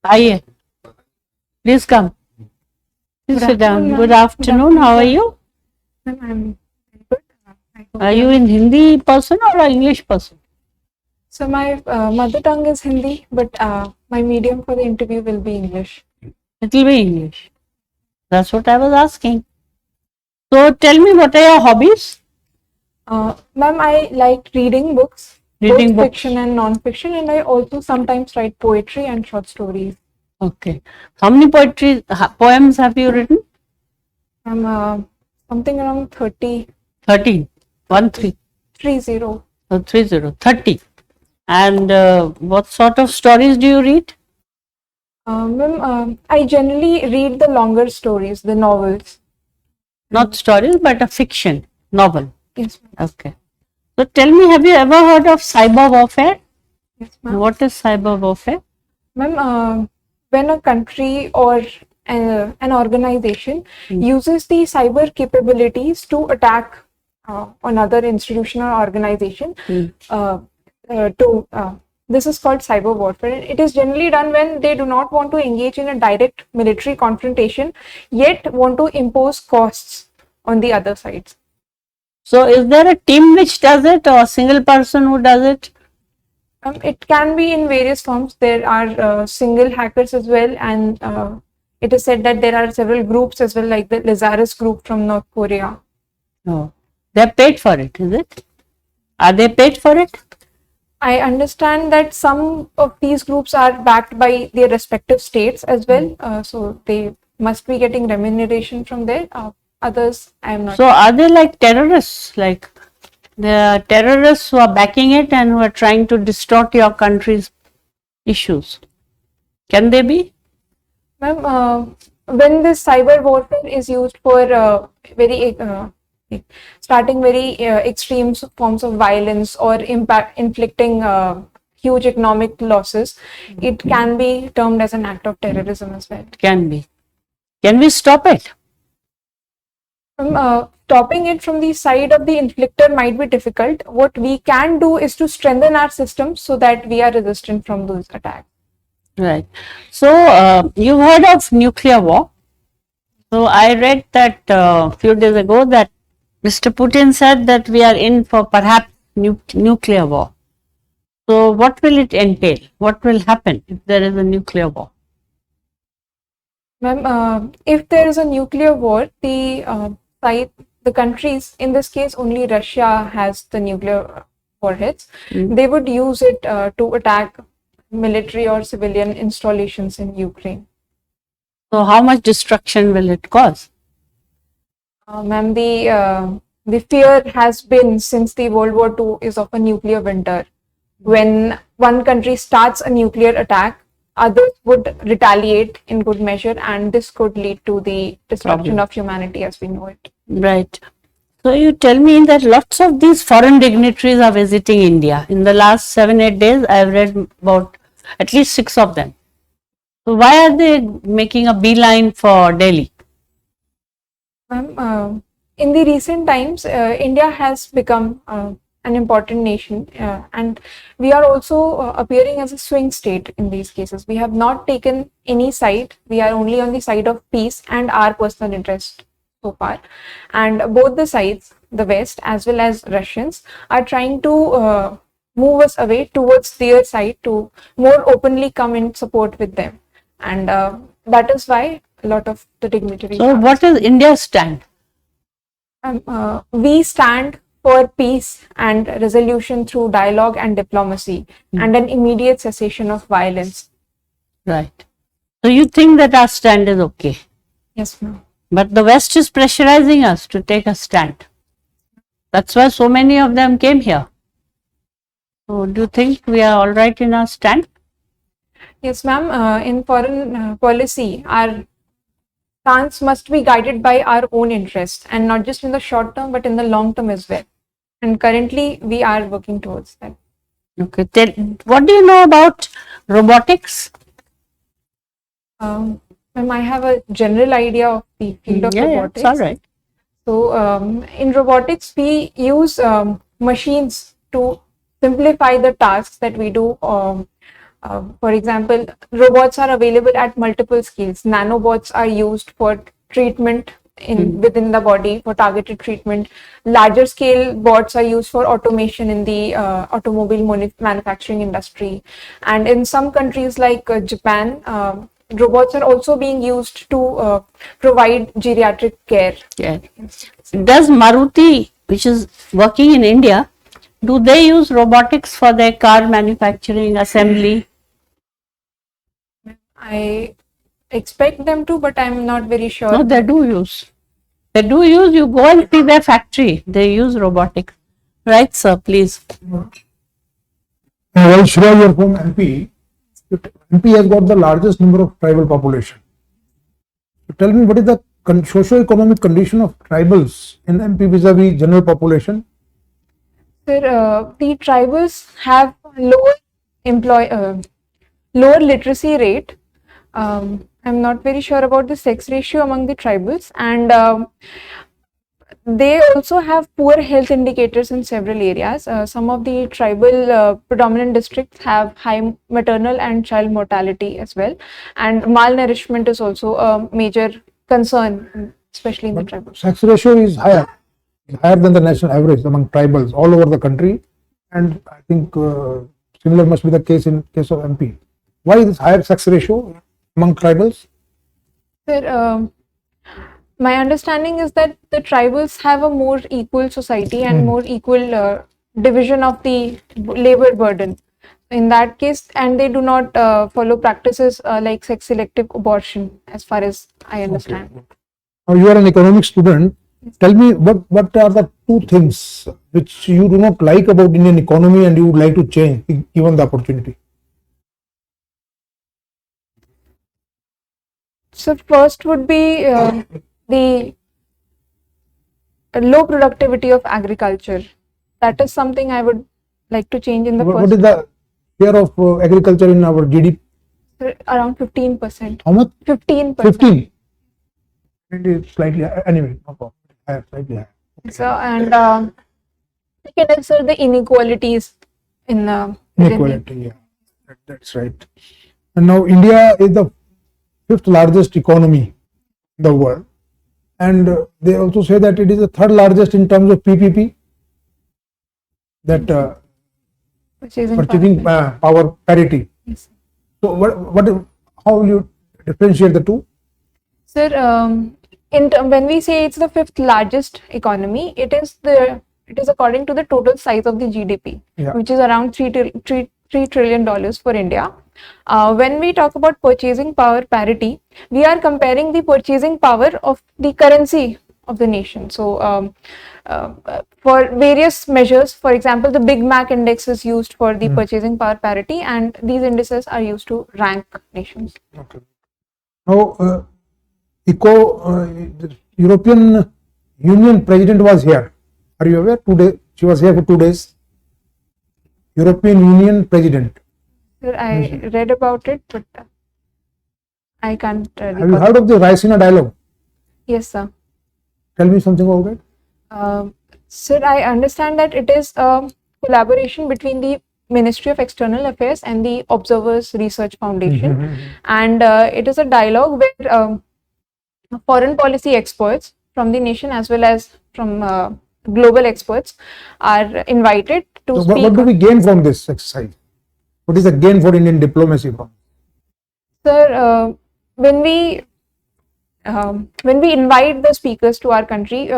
Aye. Please come. Please sit down. Good afternoon. How are you? I'm good. Are you in Hindi person or an English person? So my mother tongue is Hindi, but my medium for the interview will be English. It will be English. That's what I was asking. So tell me, what are your hobbies? Ma'am, I like reading books, Reading both books. fiction and non-fiction, and I also sometimes write poetry and short stories. Okay. How many poems have you written? I'm something around 30. 13. 1 3. 30. Oh, 30. 30. And what sort of stories do you read? Ma'am, I generally read the longer stories, the novels. Not stories, but a fiction novel. Yes, ma'am. Okay. So tell me, have you ever heard of cyber warfare? Yes, ma'am. What is cyber warfare? Ma'am, when a country or an organization uses the cyber capabilities to attack another institution or organization, this is called cyber warfare. It is generally done when they do not want to engage in a direct military confrontation, yet want to impose costs on the other sides. So is there a team which does it, or a single person who does it? It can be in various forms. There are single hackers as well, and it is said that there are several groups as well, like the Lazarus group from North Korea. No. They're paid for it, is it? Are they paid for it? I understand that some of these groups are backed by their respective states as well, so they must be getting remuneration from there. Others, I am not. So are they like terrorists? Like the terrorists who are backing it and who are trying to distort your country's issues? Can they be? Ma'am, when this cyber warfare is used for starting very extreme forms of violence or inflicting huge economic losses, it can be termed as an act of terrorism as well. Can be. Can we stop it? Stopping it from the side of the inflictor might be difficult. What we can do is to strengthen our systems so that we are resistant from those attacks. Right. So you've heard of nuclear war. So I read that a few days ago that Mr. Putin said that we are in for perhaps nuclear war. So what will it entail? What will happen if there is a nuclear war? Ma'am, if there is a nuclear war, the countries, in this case only Russia has the nuclear warheads, they would use it to attack military or civilian installations in Ukraine. So how much destruction will it cause? Ma'am, the fear has been since the World War II is of a nuclear winter. When one country starts a nuclear attack, others would retaliate in good measure, and this could lead to the destruction of humanity as we know it. Right. So you tell me that lots of these foreign dignitaries are visiting India. In the last 7-8 days, I have read about at least 6 of them. So why are they making a beeline for Delhi? In the recent times, India has become an important nation, and we are also appearing as a swing state in these cases. We have not taken any side. We are only on the side of peace and our personal interest so far. And both the sides, the West as well as Russians, are trying to move us away towards their side to more openly come in support with them. And that is why a lot of the dignitaries. So what is India's stand? We stand for peace and resolution through dialogue and diplomacy and an immediate cessation of violence. Right. So you think that our stand is okay? Yes, ma'am. But the West is pressurizing us to take a stand. That's why so many of them came here. So do you think we are all right in our stand? Yes, ma'am. In foreign policy, our stance must be guided by our own interests, and not just in the short term, but in the long term as well. And currently, we are working towards that. Okay. What do you know about robotics? Ma'am, I have a general idea of the field of robotics. Yeah, it's all right. So, in robotics, we use machines to simplify the tasks that we do For example, robots are available at multiple scales. Nanobots are used for treatment within the body for targeted treatment. Larger scale bots are used for automation in the automobile manufacturing industry. And in some countries like Japan, robots are also being used to provide geriatric care. Yeah. Does Maruti, which is working in India, do they use robotics for their car manufacturing assembly? I expect them to, but I'm not very sure. No, they do use. They do use. You go and see their factory. They use robotics. Right, sir, please. Well, Shreya, you're from MP. MP has got the largest number of tribal population. So tell me, what is the socio-economic condition of tribals in MP vis-a-vis general population? Sir, the tribals have lower literacy rate. I'm not very sure about the sex ratio among the tribals, and they also have poor health indicators in several areas. Some of the tribal predominant districts have high maternal and child mortality as well, and malnourishment is also a major concern, especially in the tribal. Sex ratio is higher than the national average among tribals all over the country, and I think similar must be the case in case of MP. Why is this higher sex ratio among tribals? Sir, my understanding is that the tribals have a more equal society and more equal division of the labor burden. In that case, and they do not follow practices like sex selective abortion, as far as I understand. Okay. Now you are an economic student. Tell me what are the two things which you do not like about Indian economy and you would like to change given the opportunity? So first would be the low productivity of agriculture. That is something I would like to change in the What first. is the share of agriculture in our GDP? Around 15%. How much? 15%. 15. Maybe slightly anyway. No problem. Higher, slightly higher. So, and second is, sir, the inequalities in Inequality. Yeah, that's right. And now India is the fifth largest economy in the world, and they also say that it is the third largest in terms of PPP. That purchasing power parity. Yes. So how will you differentiate the two? Sir, when we say it's the fifth largest economy, it is according to the total size of the GDP, which is around $3 trillion for India. When we talk about purchasing power parity, we are comparing the purchasing power of the currency of the nation. So, for various measures, for example, the Big Mac index is used for the purchasing power parity, and these indices are used to rank nations. Okay. Now, the European Union president was here. Are you aware? Today she was here for 2 days. European Union president. Sir, I read about it, but I can't. Have you heard of the Raisina dialogue? Yes, sir. Tell me something about it. Sir, I understand that it is a collaboration between the Ministry of External Affairs and the Observers Research Foundation, and it is a dialogue where foreign policy experts from the nation as well as from global experts are invited to speak. What do we gain from this exercise? What is the gain for Indian diplomacy from? Sir, when we invite the speakers to our country,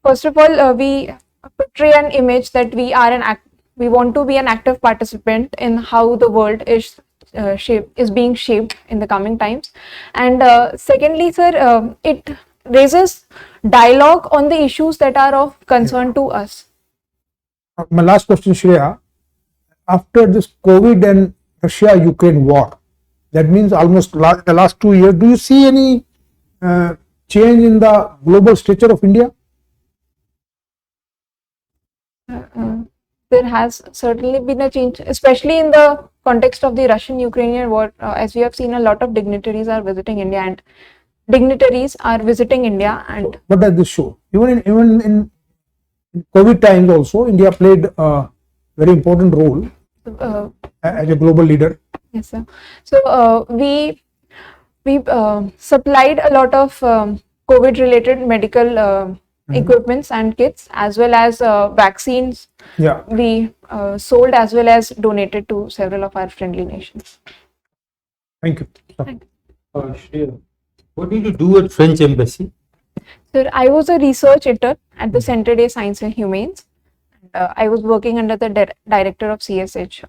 first of all, we portray an image that we want to be an active participant in how the world is being shaped in the coming times, and secondly, sir, it raises dialogue on the issues that are of concern to us. My last question, Shreya. After this COVID and Russia-Ukraine war, that means almost the last 2 years, do you see any change in the global stature of India? There has certainly been a change, especially in the context of the Russian-Ukrainian war, as we have seen a lot of dignitaries are visiting India, and what does this show? Even in COVID times also, India played a very important role as a global leader? Yes, sir. So we supplied a lot of COVID-related medical equipments and kits, as well as vaccines. Yeah. We sold as well as donated to several of our friendly nations. Thank you. Thank Shreya, what did you do at French Embassy? Sir, I was a research intern at the Centre de Sciences and Humaines. I was working under the director of CSH.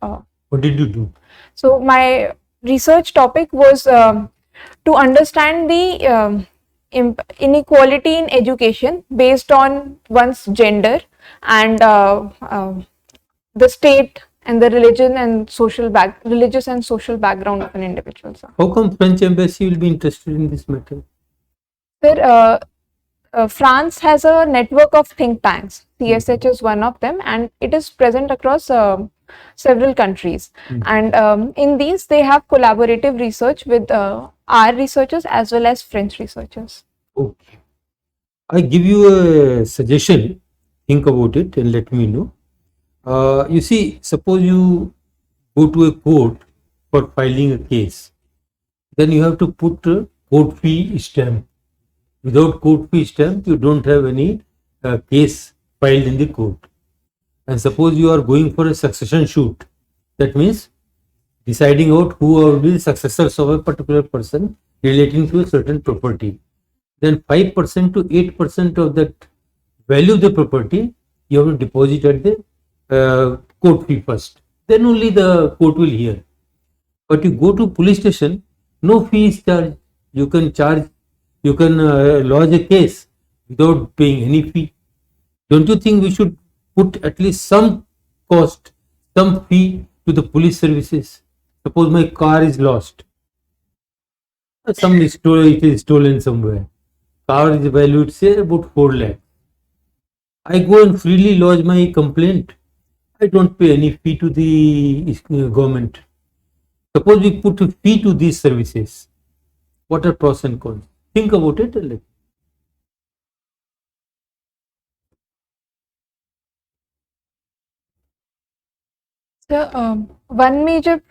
What did you do? So my research topic was to understand the inequality in education based on one's gender and the state and the religious and social background of an individual. Sir. How come French Embassy will be interested in this matter? Sir, France has a network of think tanks. CSH is one of them, and it is present across several countries. And in these, they have collaborative research with our researchers as well as French researchers. Okay. I give you a suggestion. Think about it and let me know. You see, suppose you go to a court for filing a case, then you have to put a court fee stamp. Without court fee stamp, you don't have any case filed in the court. And suppose you are going for a succession shoot, that means deciding out who will be the successors of a particular person relating to a certain property. Then 5% to 8% of that value of the property you have to deposit at the court fee first. Then only the court will hear. But you go to police station, no fee is charged. You can lodge a case without paying any fee. Don't you think we should put at least some cost, some fee to the police services? Suppose my car is lost. It is stolen somewhere. Car is valued, say, about 4 lakh. I go and freely lodge my complaint. I don't pay any fee to the government. Suppose we put a fee to these services. What are pros and cons? Think about it. So, one major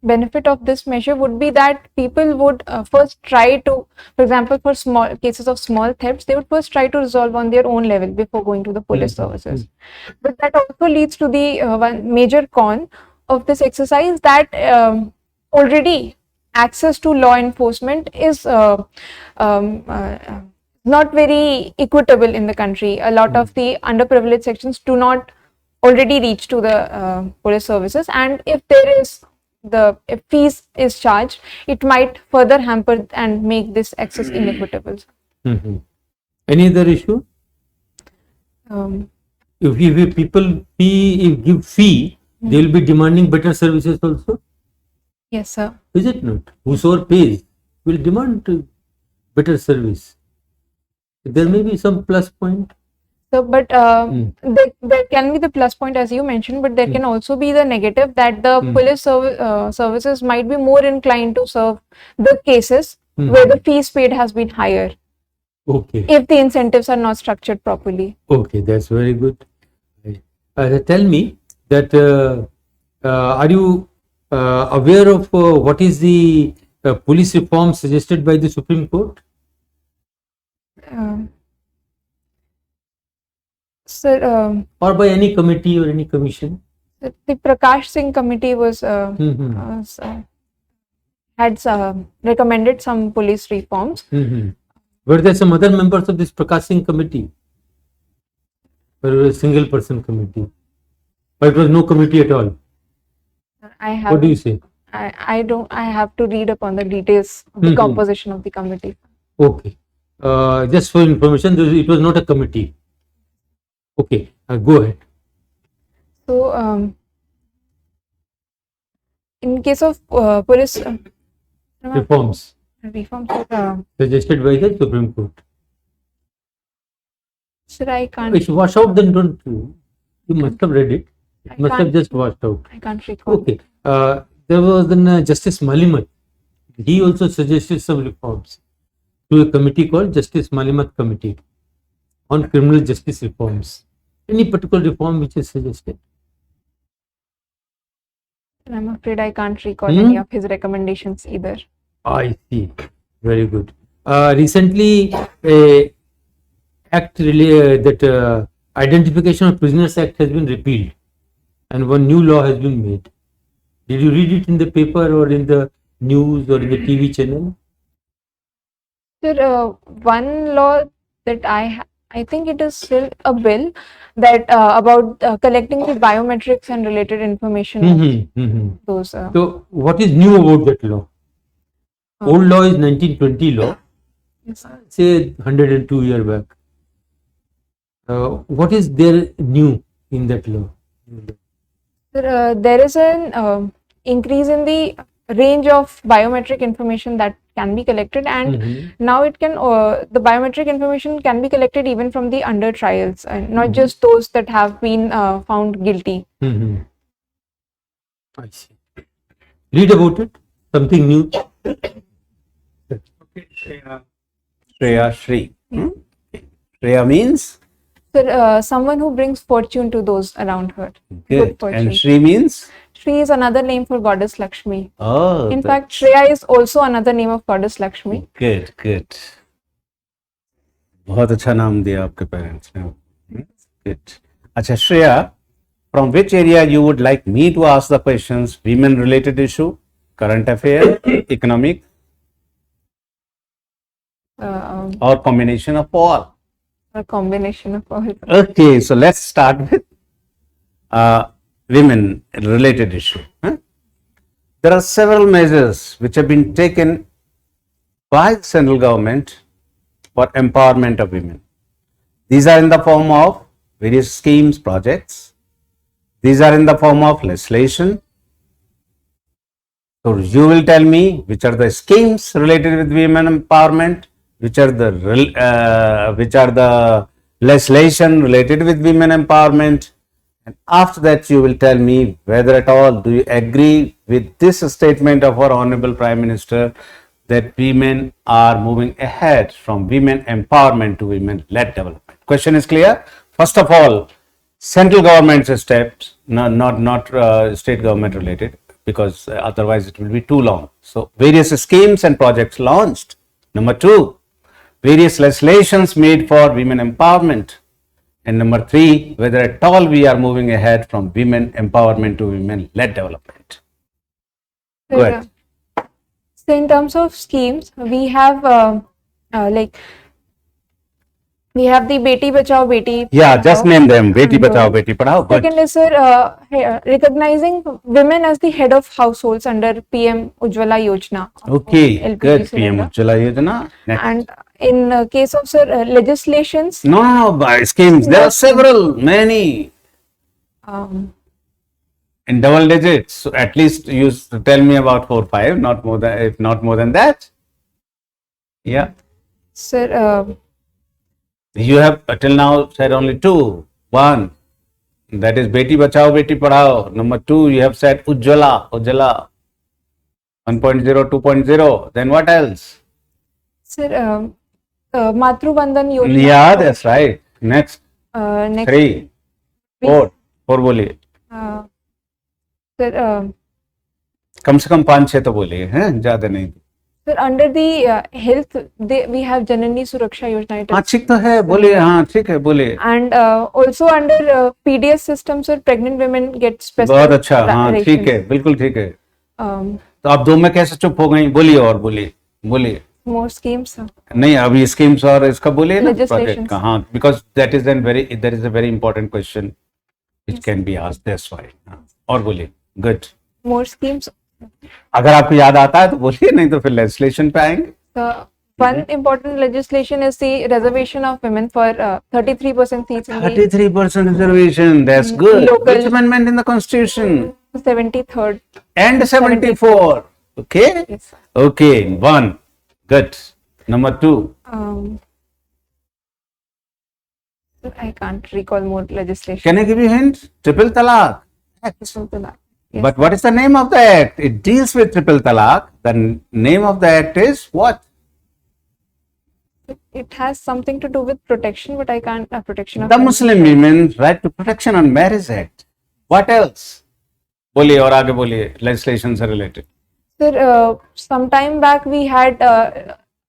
benefit of this measure would be that people would first try to, for example, for small cases of small thefts, they would first try to resolve on their own level before going to the police services. But that also leads to the one major con of this exercise, that already access to law enforcement is not very equitable in the country. A lot of the underprivileged sections do not already reach to the police services, and if if fees is charged, it might further hamper and make this access inequitable. Any other issue? If people give fee, they will be demanding better services also. Yes, sir. Is it not? Whosoever pays will demand better service. There may be some plus point. So, but there can be the plus point, as you mentioned, but there can also be the negative, that the police services might be more inclined to serve the cases where the fees paid has been higher. Okay. If the incentives are not structured properly. Okay, that's very good. Tell me that are you aware of what is the police reform suggested by the Supreme Court? Sir, or by any committee or any commission? the Prakash Singh committee was had recommended some police reforms. Were there some other members of this Prakash Singh committee? Or it was a single person committee? Or it was no committee at all? What do you say? I don't. I have to read upon the details of the composition of the committee. Okay. Just for information, it was not a committee. Okay, go ahead. So, in case of police Reforms suggested by the Supreme Court. Sir, I can't. If you wash out, then don't you? You must have read it. It must have just washed out. I can't recall. Okay. There was then Justice Malimat. He also suggested some reforms to a committee called Justice Malimat Committee on criminal justice reforms. Any particular reform which is suggested? I'm afraid I can't recall any of his recommendations either. I see. Very good. Recently, a act that Identification of Prisoners Act has been repealed, and one new law has been made. Did you read it in the paper or in the news or in the TV channel? Sir, one law that I think it is still a bill that about collecting the biometrics and related information of those. So, what is new about that law? Old law is 1920 law, Yes. say 102 year back. What is there new in that law? Sir, there is an increase in the range of biometric information that can be collected, and now it can the biometric information can be collected even from the under trials, and not just those that have been found guilty. I see. Read about it. Something new. Okay, Shreya Shree. Shreya means? Sir, someone who brings fortune to those around her. Good. fortune. And Shree means? Shri is another name for goddess Lakshmi. Oh. In fact, Shreya is also another name of goddess Lakshmi. Good, good. बहुत अच्छा नाम दिया आपके parents ने. Good. अच्छा Shreya, from which area you would like me to ask the questions? Women related issue, current affair, economic, or combination of all? A combination of all. Okay, so let's start with women related issue. There are several measures which have been taken by the central government for empowerment of women. These are in the form of various schemes, projects. These are in the form of legislation. So you will tell me which are the schemes related with women empowerment, which are the legislation related with women empowerment, and after that you will tell me whether at all do you agree with this statement of our Honorable Prime Minister that women are moving ahead from women empowerment to women-led development. Question is clear? First of all, central government's steps, not state government related, because otherwise it will be too long. So various schemes and projects launched. Number two, various legislations made for women empowerment. And number three, whether at all we are moving ahead from women empowerment to women-led development. Go ahead. So in terms of schemes, we have we have the Beti Bachao Beti. Yeah, just name them. Beti Bachao, Beti Padhao. Second is, sir, recognizing women as the head of households under PM Ujjwala Yojana. Okay, LPG good. cylinder. PM Ujjwala Yojana. Next. And in case of, sir, legislations, No, by schemes. There are several, many. In double digits. So at least you tell me about 4, 5, not more than, if not more than that. Yeah. sir, You have till now said only 2. 1, that is Beti Bachao, Beti Padhao. Number 2, you have said Ujjwala 1.0, 2.0. Then what else? sir, Matru Bandhan Yojana. Yeah, that's right. Next. Next, 3, 4 बोलिए. sir, कम से कम 5-6 तो बोलिए हैं, ज्यादा नहीं. sir, under the health, we have Janani Suraksha Yojana. It is. हाँ ठीक तो है, बोलिए. हाँ ठीक है, बोलिए. And also under PDS system, sir, pregnant women get special. बहुत अच्छा. हाँ ठीक rations. है, बिल्कुल ठीक है. Um, तो आप 2 में कैसे चुप हो गई? बोलिए और बोलिए. more schemes, sir. नहीं, अभी स्कीम्स और इसका बोलिए ना, Legislations. प्रोजेक्ट का. हाँ, because that is a very important question which can be asked. That's why. हाँ, और बोलिए. Good. More schemes. अगर आपको याद आता है तो बोलिए, नहीं तो फिर लेजिस्लेशन पे आएंगे. One important legislation is the reservation of women for 33% seats in the 33% reservation. That's good. Local. Which amendment in the constitution? 73rd. And 74. Okay. Yes, sir. Okay. 1. Good. Number 2. Sir, I can't recall more legislation. Can I give you a hint? Triple talaq. Something like- Yes. But what is the name of the act? It deals with triple talaq. The name of the act is what? It has something to do with protection, but I can't. Protection of The women. Muslim Women's Right to Protection on Marriage Act. What else? बोलिए और आगे बोलिए legislation से related. Sir, some time back we had,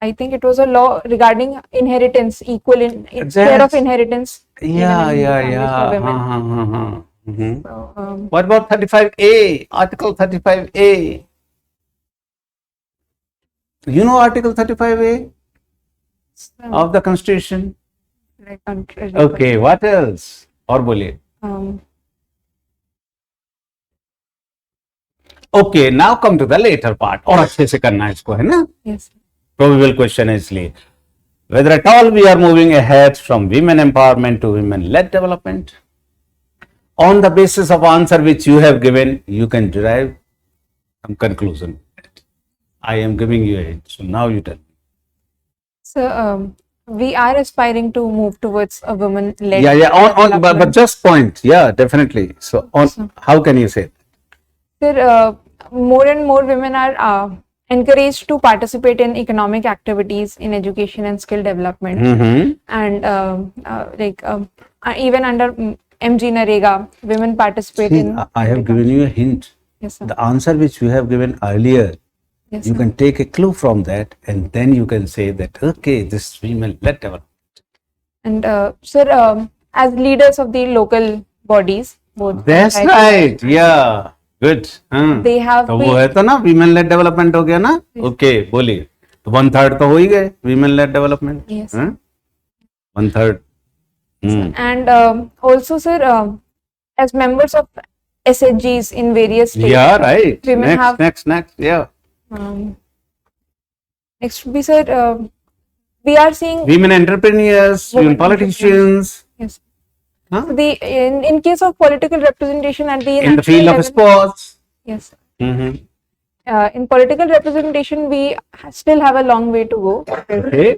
I think it was a law regarding inheritance, equal in share of inheritance. Yeah, given in yeah, families yeah. for women. Mhm. So, What about 35A? Article 35A. You know Article 35A of the Constitution? I can't really Okay, what else? और बोलिए. um, Okay, now come to the later part. और अच्छे से करना है इसको, है ना? yes. Probable question है इसलिए. Whether at all we are moving ahead from women empowerment to women-led development. On the basis of answer which you have given, you can derive some conclusion. I am giving you a hint. So now you tell me. So, we are aspiring to move towards a woman-led. Yeah. On but development. just point. Yeah, definitely. So on. How can you say? Sir, more and more women are encouraged to participate in economic activities in education and skill development, and even under MG Narega, women participate See, in. I have given you a hint. Yes, sir. The answer which you have given earlier, Yes, you sir. can take a clue from that, and then you can say that okay, this women-led development. And sir, as leaders of the local bodies, both. That's panchayat- right. Yeah. Good. हाँ. They have तो वो been- है तो ना women led development हो गया ना. Okay बोलिए. तो 1/3 तो हो ही गए women led development. Yes. 1/3. And also, sir, as members of SHGs in various states. Yeah, right. Women have. Next. Yeah. Next would be, sir, we are seeing. Women entrepreneurs, women Women politicians. Yes. Huh? So in case of political representation at the In the field national of level- sports. Yes. Mhm. In political representation, we still have a long way to go. Okay.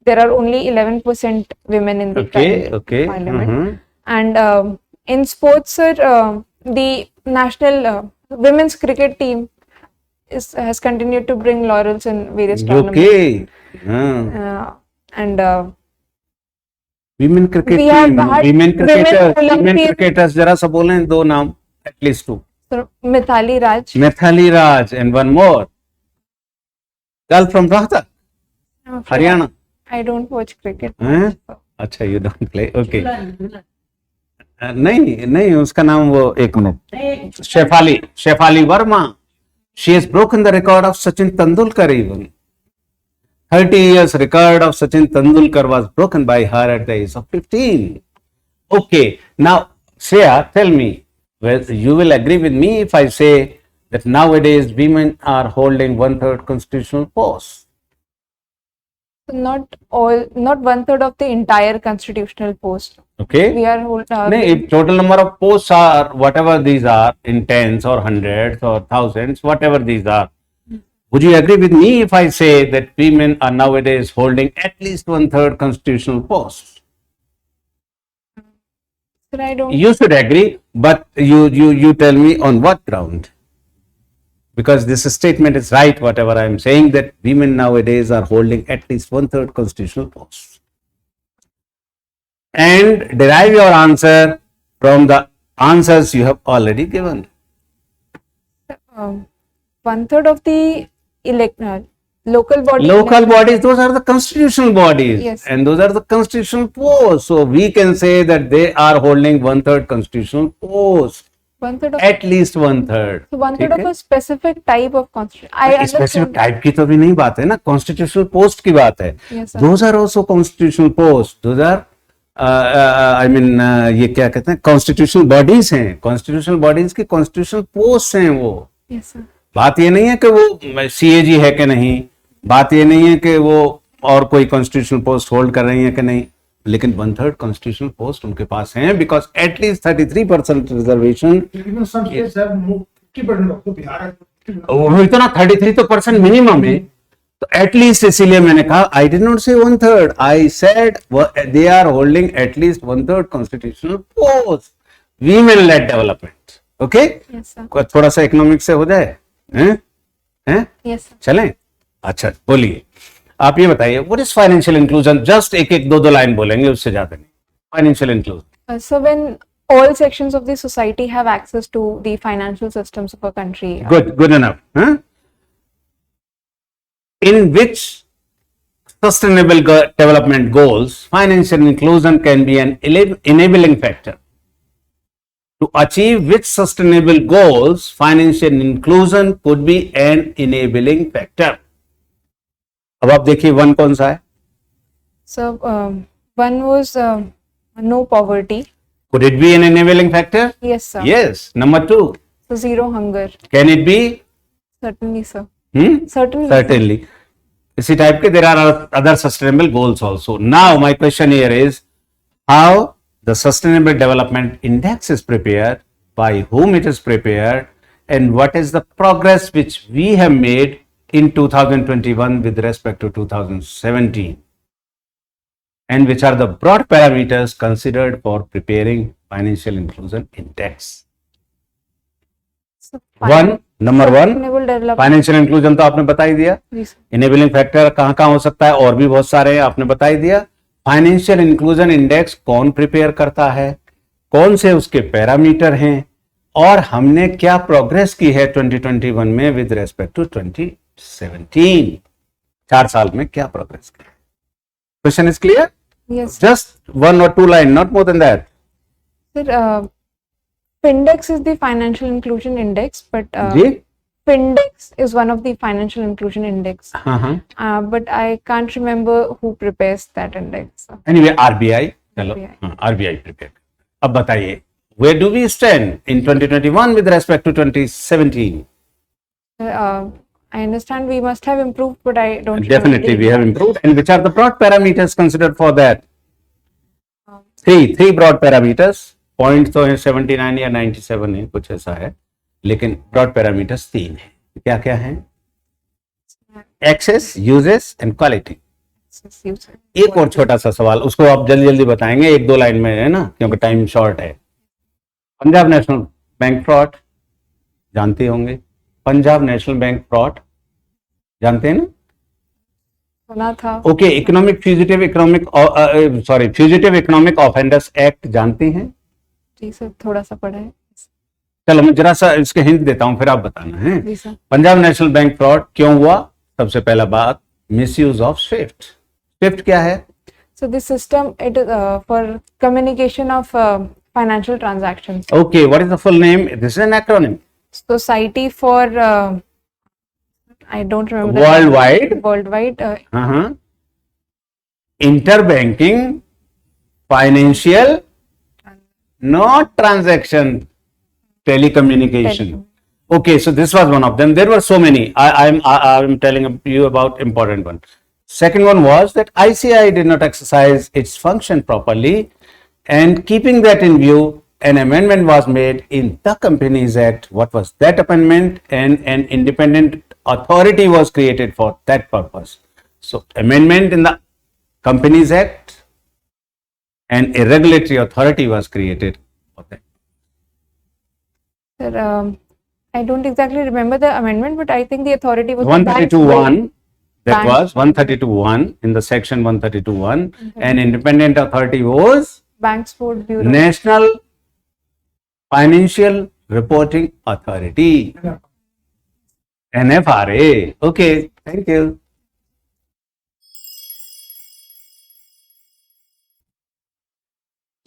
There are only 11% women in the current Okay. parliament. Mhm. And in sports, sir, the national women's cricket team has continued to bring laurels in various tournaments. Okay. हाँ. And Women cricket We have team. had Women cricketers. women Women Olympic- cricketers. जरा सा बोलें दो नाम. At least 2. sir, Mithali Raj. Mithali Raj and one more. Girl from Rohtak, I'm afraid Haryana. I don't watch cricket. हैं? अच्छा, you don't play. Okay. नहीं उसका नाम वो एक minute. Shefali Verma. She has broken the record of Sachin Tendulkar even. 30 years record of Sachin Tendulkar was broken by her at the age of 15. Okay, now Shreya, tell me, whether you will agree with me if I say that nowadays women are holding 1/3 constitutional posts. Not 1/3 of the entire constitutional post. Okay. We are No, if total number of posts are whatever these are in tens or hundreds or thousands, whatever these are, would you agree with me if I say that women are nowadays holding at least 1/3 constitutional posts? Sir, I don't. You should agree, but you tell me on what ground? Because this statement is right, whatever I am saying, that women nowadays are holding at least 1/3 constitutional posts. And derive your answer from the answers you have already given. 1/3 of the local body. Local bodies, those are the constitutional bodies. Yes. And those are the constitutional posts. So we can say that they are holding 1/3 constitutional posts. 1/3 of. At least 1/3. So 1/3 of a specific type of constitution. I specific understand. Type की तो अभी नहीं बात है ना, constitutional post की बात है. Yes, sir. Those are also constitutional post. Those are I mean ये क्या कहते हैं, कॉन्स्टिट्यूशनल बॉडीज हैं. कॉन्स्टिट्यूशनल बॉडीज की कॉन्स्टिट्यूशनल पोस्ट हैं वो. Yes, sir. बात ये नहीं है कि वो सीएजी है कि नहीं, बात ये नहीं है कि वो और कोई कॉन्स्टिट्यूशनल पोस्ट होल्ड कर रही है कि नहीं, लेकिन 1/3 कॉन्स्टिट्यूशनल पोस्ट उनके पास हैं because at least 33% reservation. Even some states have moved 50% of the Bihar. वो इतना 33 तो परसेंट मिनिमम है. तो एटलीस्ट इसीलिए मैंने कहा I did not say 1/3, I said they are holding at least 1/3 constitutional post. Women led development. Okay, Yes, sir. थोड़ा सा इकोनॉमिक से हो जाए. हैं? Yes, sir. चलें. अच्छा बोलिए, आप ये बताइए what is financial inclusion. Just एक दो लाइन बोलेंगे, उससे ज्यादा नहीं. Financial inclusion. So when all sections of the society have access to the financial systems of a country. Good enough. Huh? In which sustainable development goals, financial inclusion can be an enabling factor. To achieve which sustainable goals, financial inclusion could be an enabling factor. अब आप देखिए one कौन सा है? So one was no poverty. Could it be an enabling factor? Yes, sir. Yes. Number two, So zero hunger. can it be? Certainly, sir. Certainly. Certainly. इसी type के there are other sustainable goals also. Now my question here is how the Sustainable Development Index is prepared, by whom it is prepared, and what is the progress which we have made in 2021 with respect to 2017, and which are the broad parameters considered for preparing Financial Inclusion Index. So, Number one, sustainable development. Financial inclusion तो आपने बता ही दिया. जी, sir. Enabling factor कहाँ कहाँ हो सकता है, और भी बहुत सारे हैं, आपने बता ही दिया. फाइनेंशियल इंक्लूजन इंडेक्स कौन प्रिपेयर करता है, कौन से उसके पैरामीटर हैं, और हमने क्या प्रोग्रेस की है 2021 में विद रेस्पेक्ट टू 2017. 4 साल में क्या प्रोग्रेस की. Question is clear? Yes. Just 1 or 2 line, not more than that. Sir, Findex is the financial inclusion index, but ji. Findex is one of the financial inclusion index. हाँ. But I can't remember who prepares that index. Anyway, RBI, चलो, RBI. RBI prepare. अब बताइए, where do we stand in 2021 with respect to 2017? I understand we must have improved, but I don't. Definitely, we have improved. And which are the broad parameters considered for that? Three broad parameters. Point तो है 79 या 97 है, कुछ ऐसा है, लेकिन broad parameters 3 है. क्या क्या है? Access, uses and quality. एक और छोटा सा सवाल, उसको आप जल्दी जल्दी बताएंगे, 1-2 लाइन में, है ना, क्योंकि टाइम शॉर्ट है. पंजाब नेशनल बैंक फ्रॉड जानते होंगे. पंजाब नेशनल बैंक फ्रॉड जानते हैं ना? सुना था. Okay. Fugitive economic offenders act जानते हैं? जी सर, थोड़ा सा पढ़ा है. चलो मैं जरा सा इसके हिंट देता हूं, फिर आप बताना है. जी sir. Punjab National Bank fraud क्यों हुआ? सबसे पहला बात, मिसयूज ऑफ स्विफ्ट. स्विफ्ट क्या है? So this system, it is for communication of financial transactions. Okay, what is the full name? This is an acronym. Society for I don't remember. the Worldwide. name. Worldwide. Interbanking financial, not transaction, telecommunication. Okay, so this was one of them. There were so many. I'm telling you about important one. Second one was that ICI did not exercise its function properly, and keeping that in view, an amendment was made in the Companies Act. What was that amendment? And an independent authority was created for that purpose. So amendment in the Companies Act, and a regulatory authority was created for that. Sir, I don't exactly remember the amendment, but I think the authority was 132.1. That Bank. was 132.1 in the section 132.1. An independent authority was Banks Board Bureau. National Financial Reporting Authority. NFRA. Okay, thank you.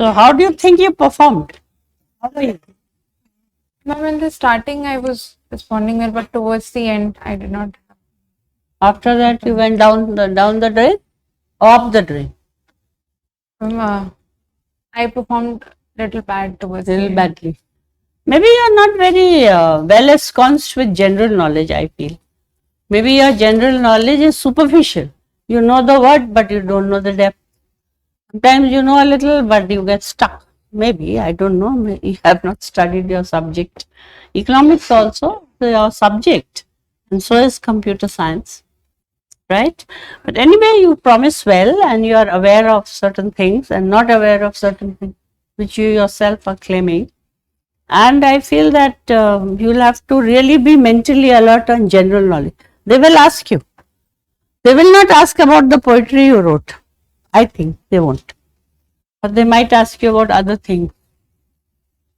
So how do you think you performed? How are you? Ma'am, in the starting I was responding well, but towards the end I did not. After that you went down the drain or up the drain? I performed little bad towards the Little end. badly. Maybe you are not very well ensconced with general knowledge, I feel. Maybe your general knowledge is superficial. You know the word, but you don't know the depth. Sometimes you know a little, but you get stuck. Maybe, I don't know. Maybe you have not studied your subject. Economics also, your subject. And so is computer science. Right? But anyway, you promise well and you are aware of certain things and not aware of certain things which you yourself are claiming. And I feel that you will have to really be mentally alert on general knowledge. They will ask you. They will not ask about the poetry you wrote. I think they won't. But they might ask you about other things.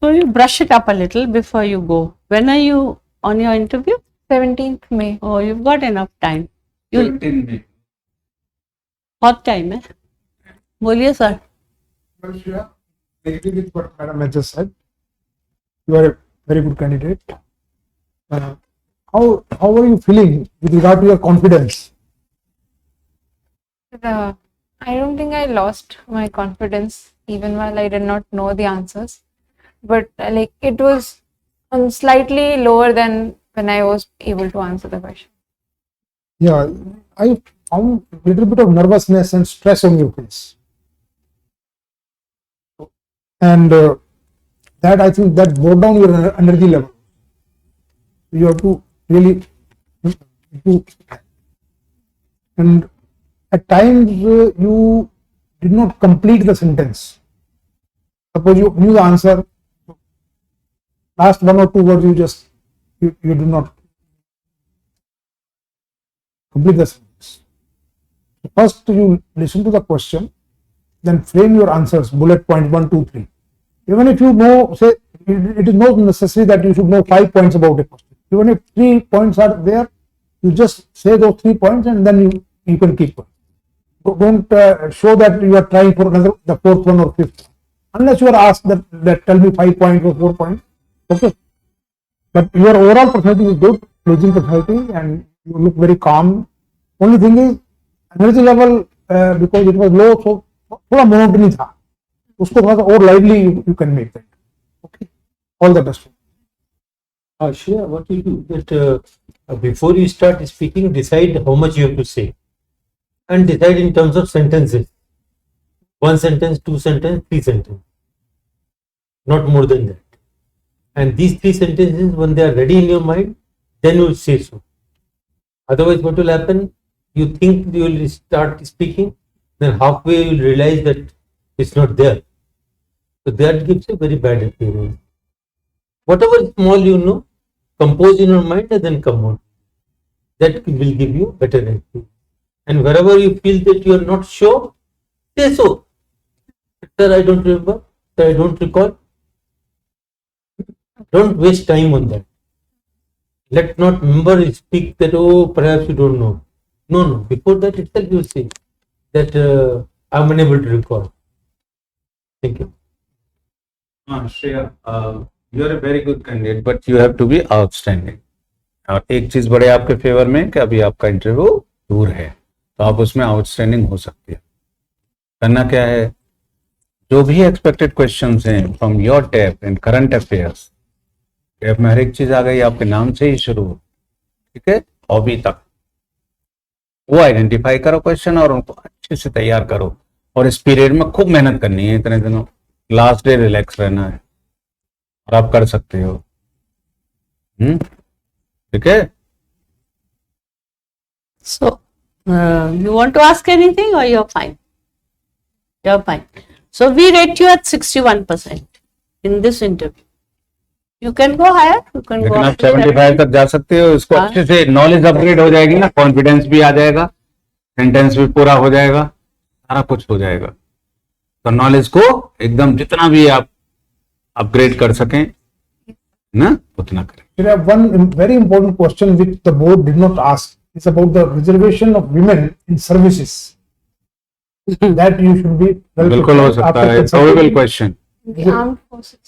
So you brush it up a little before you go. When are you on your interview? 17th May. Oh, you've got enough time. You बहुत time है. बोलिए sir. Well, Shreya, I agree with what Madam has just said. You are a very good candidate. How are you feeling with regard to your confidence? I don't think I lost my confidence even while I did not know the answers, but like it was slightly lower than when I was able to answer the question. Yeah, I found a little bit of nervousness and stress on your face, and that I think that brought down your energy level. You have to really do, and at times you did not complete the sentence. Suppose you knew the answer, last one or two words you do not complete the sentence. First you listen to the question, then frame your answers, bullet point 1, 2, 3. Even if you know, say, it is not necessary that you should know 5 points about a question. Even if 3 points are there, you just say those 3 points and then you can keep going. Don't show that you are trying for the fourth one or fifth, unless you are asked that tell me 5 points or 4 points. Okay, but your overall personality is good, pleasing personality, and you look very calm. Only thing is energy level, because it was low, so थोड़ा monotony था, उसको थोड़ा सा और lively you can make that. Okay, all the best. Shreya, what you do that before you start speaking, decide how much you have to say, and decide in terms of sentences. 1 sentence, 2 sentence, 3 sentence, not more than that. And these 3 sentences, when they are ready in your mind, then you will say so. Otherwise, what will happen? You think you will start speaking, then halfway you will realize that it's not there. So that gives a very bad appearance. Whatever small you know, compose in your mind and then come out. That will give you better experience. And wherever you feel that you are not sure, say so. Sir, I don't remember. Sir, I don't recall. Don't waste time on that. Let not member speak that, oh, perhaps you don't know. No. Before that itself you will say that I am unable to recall. Thank you. Shreya, you are a very good candidate, but you have to be outstanding. और एक चीज बड़े आपके favour में कि अभी आपका interview दूर है, तो आप उसमें आउटस्टैंडिंग हो सकती है. करना क्या है, जो भी एक्सपेक्टेड क्वेश्चंस हैं from your tab and current affairs, tab में हर एक चीज आ गई, आपके नाम से ही शुरू, ठीक है, हॉबी तक, वो आइडेंटिफाई करो क्वेश्चन और उनको अच्छे से तैयार करो. और इस पीरियड में खूब मेहनत करनी है, इतने दिनों, लास्ट डे रिलैक्स रहना है, और आप कर सकते हो. ठीक है. So, you want to ask anything or you're fine? You're fine. So, we rate you at 61% in this interview. You can go higher. You can लेकिन go आप up to 75 तक जा सकते हो. इसको हाँ. अच्छे से नॉलेज अपग्रेड हो जाएगी ना, कॉन्फिडेंस भी आ जाएगा, सेंटेंस भी पूरा हो जाएगा, सारा कुछ हो जाएगा. तो नॉलेज को एकदम जितना भी आप अपग्रेड कर सकें ना, उतना करें. There are one very important question which the board did not ask. It's about the reservation of women in services. That you should be well बिल्कुल हो prepared सकता after है. consulting probable question. The armed forces.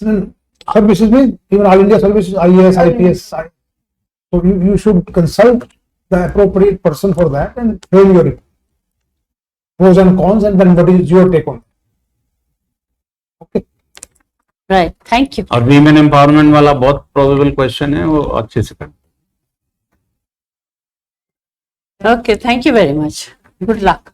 Services means even all India services, IAS, IPS. So you should consult the appropriate person for that and frame your pros and cons, and then what is your take on it. Okay. Right. Thank you. और women empowerment वाला बहुत probable question है, वो अच्छे से करें. Okay. Thank you very much. Good luck.